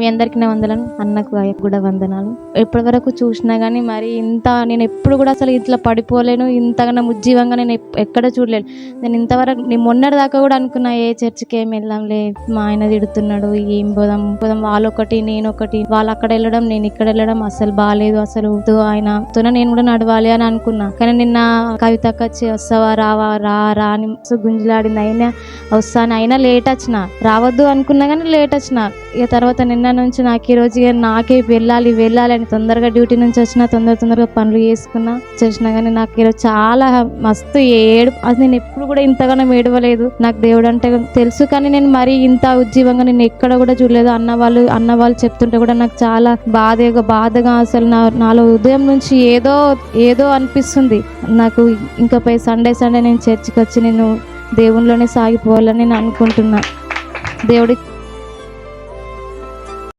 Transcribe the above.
మీ అందరికీ నా వందనాలు, అన్నకు అయ్యకు కూడా వందనాలు. ఇప్పటి వరకు చూసినా కానీ మరి ఇంత నేను ఎప్పుడు కూడా అసలు ఇట్లా పడిపోలేను, ఇంతగానో ఉజ్జీవంగా నేను ఎక్కడ చూడలేను. నేను ఇంతవరకు నేను మొన్నటి దాకా కూడా అనుకున్నా ఏ చర్చికి ఏం వెళ్ళాంలే, మా ఆయన తిడుతున్నాడు, ఏం పోదాం పోదాం, వాళ్ళొకటి నేనొకటి, వాళ్ళు అక్కడ వెళ్ళడం నేను ఇక్కడ వెళ్ళడం అసలు బాగాలేదు, అసలు ఆయనతోనే నేను కూడా నడవాలి అని అనుకున్నా. కానీ నిన్న కవితకు వచ్చి వస్తావా రావా రా రా అని గుంజులాడింది. అయినా వస్తాను, అయినా లేట్ వచ్చిన, రావద్దు అనుకున్నా కానీ లేట్ వచ్చిన. ఇక తర్వాత నిన్న నుంచి నాకు ఈ రోజు నాకే వెళ్ళాలి అని తొందరగా డ్యూటీ నుంచి వచ్చిన, తొందరగా పనులు చేసుకున్నా చేసినా కానీ నాకు ఈరోజు చాలా మస్తు అది నేను ఎప్పుడు కూడా ఇంతగానో ఏడవలేదు. నాకు దేవుడు అంటే తెలుసు, కానీ నేను మరీ ఇంత ఉజ్జీవంగా నేను ఎక్కడ కూడా చూడలేదు. అన్న వాళ్ళు చెప్తుంటే కూడా నాకు చాలా బాధగా అసలు నాలో ఉదయం నుంచి ఏదో అనిపిస్తుంది నాకు. ఇంకా పై సండే నేను చర్చికి వచ్చి నేను దేవునిలోనే సాగిపోవాలని నేను అనుకుంటున్నా. దేవుడికి